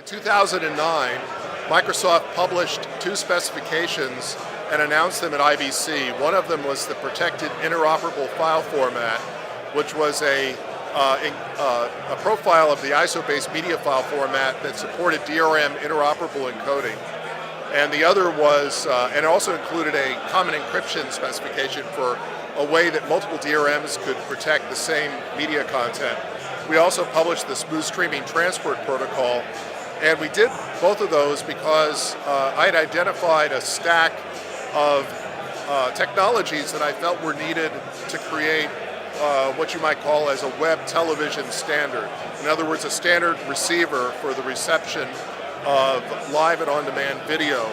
2009, Microsoft published two specifications and announced them at IBC. One of them was the protected interoperable file format, which was a profile of the ISO-based media file format that supported DRM interoperable encoding. And the other was, and also included a common encryption specification for a way that multiple DRMs could protect the same media content. We also published the smooth streaming transport protocol, and we did both of those because I had identified a stack of technologies that I felt were needed to create what you might call as a web television standard. In other words, a standard receiver for the reception of live and on-demand video,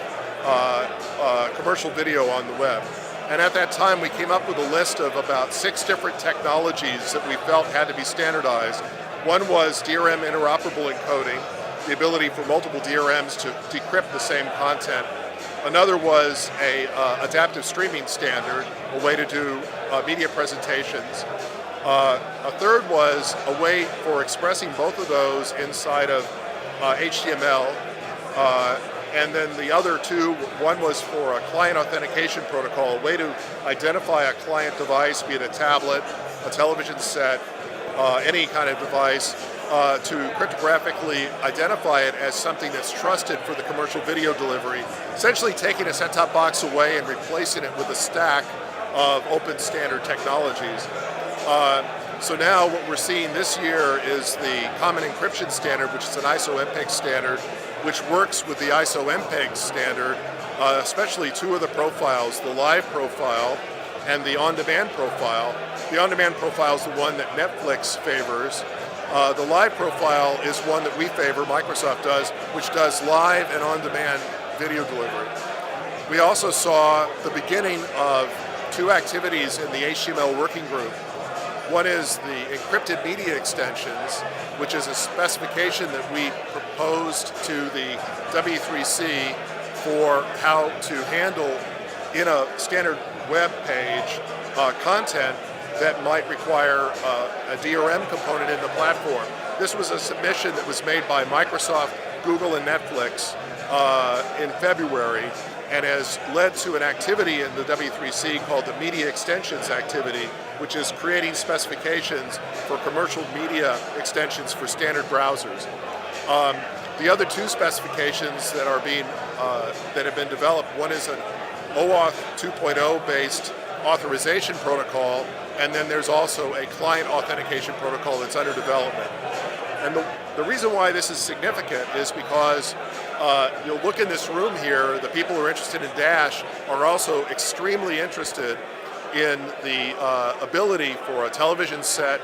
commercial video on the web. And at that time, we came up with a list of about 6 different technologies that we felt had to be standardized. One was DRM interoperable encoding, the ability for multiple DRMs to decrypt the same content. Another was a adaptive streaming standard, a way to do media presentations. A third was a way for expressing both of those inside of HTML. And then the other two, one was for a client authentication protocol, a way to identify a client device, be it a tablet, a television set, any kind of device, to cryptographically identify it as something that's trusted for the commercial video delivery, essentially taking a set-top box away and replacing it with a stack of open standard technologies. So now what we're seeing this year is the common encryption standard, which is an ISO MPEG standard, which works with the ISO MPEG standard, especially two of the profiles, the live profile and the on-demand profile. The on-demand profile is the one that Netflix favors. The live profile is one that we favor, Microsoft does, which does live and on-demand video delivery. We also saw the beginning of two activities in the HTML working group. One is the encrypted media extensions, which is a specification that we proposed to the W3C for how to handle in a standard web page content that might require a DRM component in the platform. This was a submission that was made by Microsoft, Google, and Netflix in February, and has led to an activity in the W3C called the Media Extensions activity, which is creating specifications for commercial media extensions for standard browsers. The other two specifications that are being that have been developed, one is an OAuth 2.0 based authorization protocol, and then there's also a client authentication protocol that's under development. And the reason why this is significant is because you'll look in this room here, the people who are interested in Dash are also extremely interested in the ability for a television set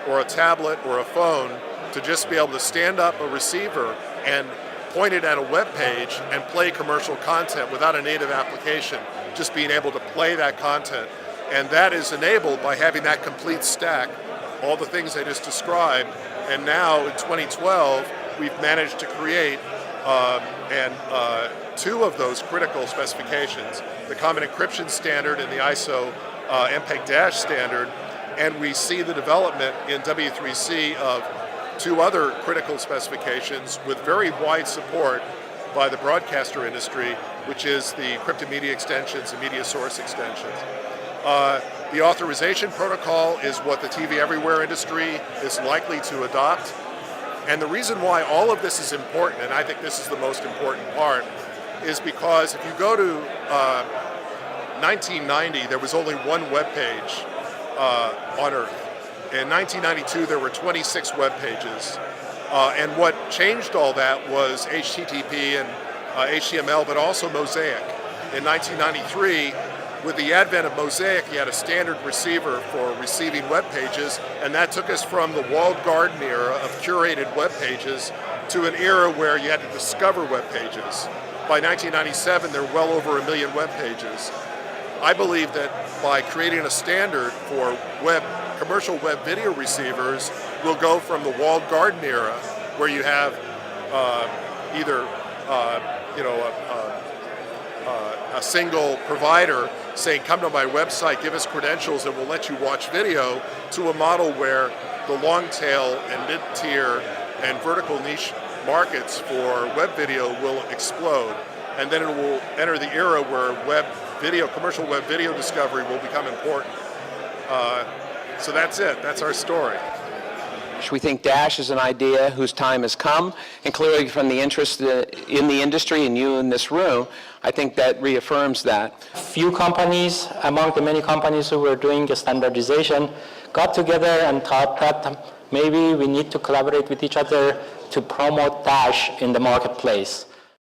or a tablet or a phone to just be able to stand up a receiver and point it at a web page and play commercial content without a native application, just being able to play that content. And that is enabled by having that complete stack, all the things I just described. And now in 2012, we've managed to create two of those critical specifications, the common encryption standard and the ISO MPEG-Dash standard, and we see the development in W3C of two other critical specifications with very wide support by the broadcaster industry, which is the encrypted media extensions and media source extensions. The authorization protocol is what the TV Everywhere industry is likely to adopt. And the reason why all of this is important, and I think this is the most important part, is because if you go to 1990, there was only one web page on Earth. In 1992, there were 26 web pages. And what changed all that was HTTP and HTML, but also Mosaic. In 1993, with the advent of Mosaic, you had a standard receiver for receiving web pages, and that took us from the walled garden era of curated web pages to an era where you had to discover web pages. By 1997, there were well over 1 million web pages. I believe that by creating a standard for commercial web video receivers, we'll go from the walled garden era, where you have either a single provider saying, come to my website, give us credentials, and we'll let you watch video, to a model where the long tail and mid-tier and vertical niche markets for web video will explode, and then it will enter the era where commercial web video discovery will become important. So that's it. That's our story. We think Dash is an idea whose time has come, and clearly from the interest in the industry and you in this room, I think that reaffirms that. Few companies, among the many companies who were doing the standardization, got together and thought that maybe we need to collaborate with each other to promote Dash in the marketplace.